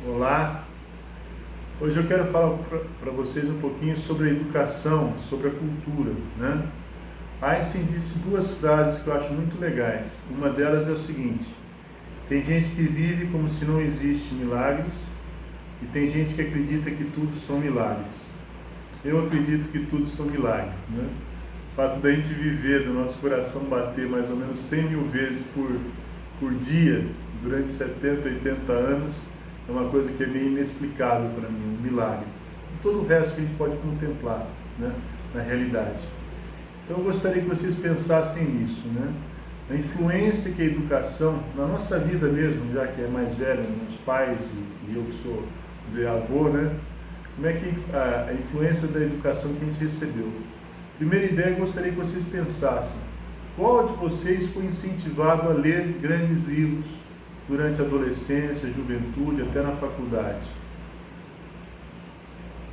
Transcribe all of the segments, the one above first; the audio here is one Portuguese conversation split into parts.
Olá, hoje eu quero falar para vocês um pouquinho sobre a educação, sobre a cultura, né? Einstein disse duas frases que eu acho muito legais. Uma delas é o seguinte: tem gente que vive como se não existe milagres e tem gente que acredita que tudo são milagres. Eu acredito que tudo são milagres, né? O fato da gente viver, do nosso coração bater mais ou menos 100 mil vezes por dia, durante 70, 80 anos, é uma coisa que é meio inexplicável para mim, um milagre. E todo o resto que a gente pode contemplar, né, na realidade. Então eu gostaria que vocês pensassem nisso, né? Na influência que a educação, na nossa vida mesmo, já que é mais velho, meus pais e eu que sou avô, né? Como é que a influência da educação que a gente recebeu? Primeira ideia, eu gostaria que vocês pensassem: qual de vocês foi incentivado a ler grandes livros durante a adolescência, juventude, até na faculdade?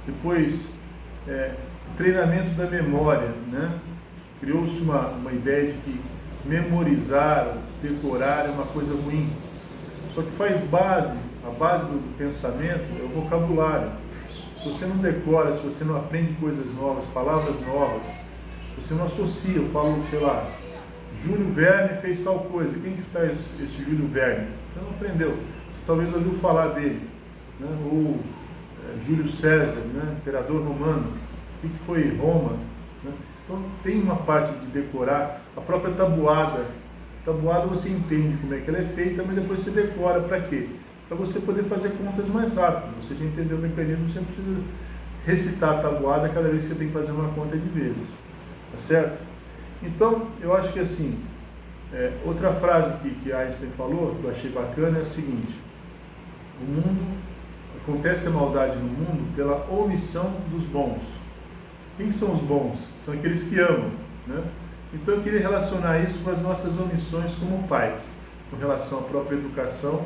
Depois, treinamento da memória, né? Criou-se uma ideia de que memorizar, decorar é uma coisa ruim. Só que a base do pensamento é o vocabulário. Se você não decora, se você não aprende coisas novas, palavras novas, você não associa. Eu falo, sei lá, Júlio Verne fez tal coisa. Quem que está esse Júlio Verne? Você não aprendeu. Você talvez ouviu falar dele, né? Ou Júlio César, né? Imperador romano. O que foi Roma? Né? Então tem uma parte de decorar. A própria tabuada. Tabuada você entende como é que ela é feita, mas depois você decora. Para quê? Para você poder fazer contas mais rápido. Você já entendeu o mecanismo, você não precisa recitar a tabuada cada vez que você tem que fazer uma conta de vezes. Tá certo? Então, eu acho que assim, outra frase que Einstein falou, que eu achei bacana, é a seguinte: acontece a maldade no mundo pela omissão dos bons. Quem são os bons? São aqueles que amam, né? Então eu queria relacionar isso com as nossas omissões como pais, com relação à própria educação,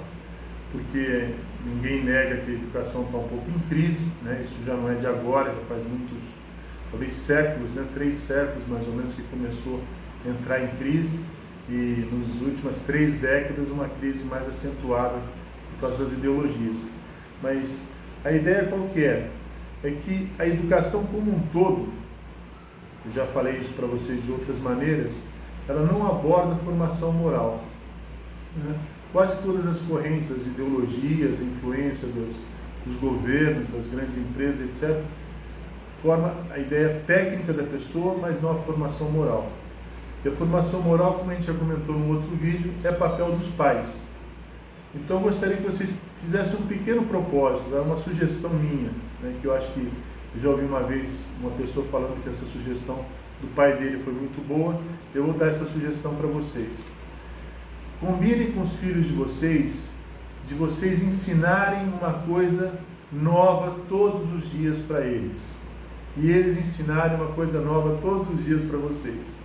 porque ninguém nega que a educação está um pouco em crise, né? Isso já não é de agora, já faz muitos, talvez séculos, né? 3 séculos mais ou menos que começou a entrar em crise, e nas últimas 3 décadas uma crise mais acentuada por causa das ideologias. Mas a ideia qual que é? É que a educação como um todo, eu já falei isso para vocês de outras maneiras, ela não aborda a formação moral, né? Quase todas as correntes, as ideologias, a influência dos governos, das grandes empresas, etc., forma a ideia técnica da pessoa, mas não a formação moral. E a formação moral, como a gente já comentou num outro vídeo, é papel dos pais. Então eu gostaria que vocês fizessem um pequeno propósito, uma sugestão minha, né, que eu acho que eu já ouvi uma vez uma pessoa falando que essa sugestão do pai dele foi muito boa. Eu vou dar essa sugestão para vocês. Combinem com os filhos de vocês ensinarem uma coisa nova todos os dias para eles. E eles ensinarem uma coisa nova todos os dias para vocês.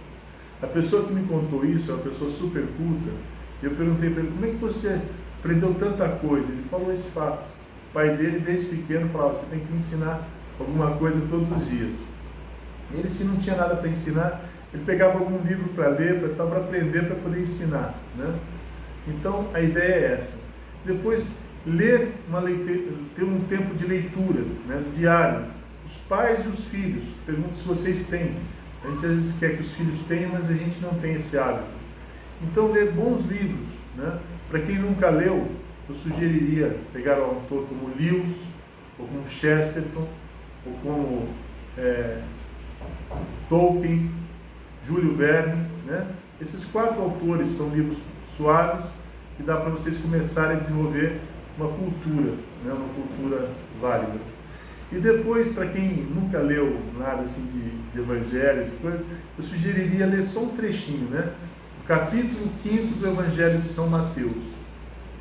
A pessoa que me contou isso é uma pessoa super culta. Eu perguntei para ele: como é que você aprendeu tanta coisa? Ele falou esse fato. O pai dele, desde pequeno, falava: você tem que me ensinar alguma coisa todos os dias. Ele, se não tinha nada para ensinar, ele pegava algum livro para ler, para aprender, para poder ensinar, né? Então, a ideia é essa. Depois, ter um tempo de leitura, né, diário. Os pais e os filhos. Pergunto se vocês têm. A gente às vezes quer que os filhos tenham, mas a gente não tem esse hábito. Então, ler bons livros, né? Para quem nunca leu, eu sugeriria pegar um autor como Lewis, ou como Chesterton, ou como Tolkien, Júlio Verne, né? Esses 4 autores são livros suaves e dá para vocês começarem a desenvolver uma cultura, né? Uma cultura válida. E depois, para quem nunca leu nada assim de evangelho, de coisa, eu sugeriria ler só um trechinho, né? O capítulo 5º do Evangelho de São Mateus.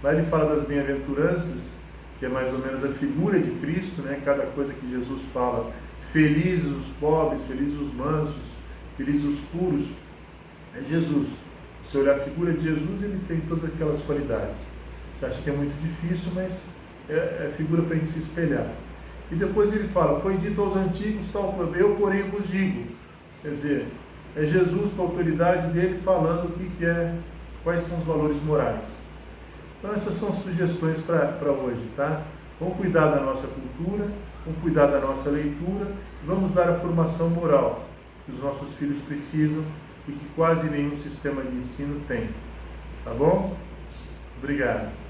Lá ele fala das bem-aventuranças, que é mais ou menos a figura de Cristo, né? Cada coisa que Jesus fala: felizes os pobres, felizes os mansos, felizes os puros, é Jesus. Se olhar a figura de Jesus, ele tem todas aquelas qualidades. Você acha que é muito difícil, mas é figura para a gente se espelhar. E depois ele fala: foi dito aos antigos tal coisa, eu porém vos digo. Quer dizer, é Jesus com a autoridade dele falando quais são os valores morais. Então essas são sugestões para hoje, tá? Vamos cuidar da nossa cultura, vamos cuidar da nossa leitura, vamos dar a formação moral que os nossos filhos precisam e que quase nenhum sistema de ensino tem. Tá bom? Obrigado.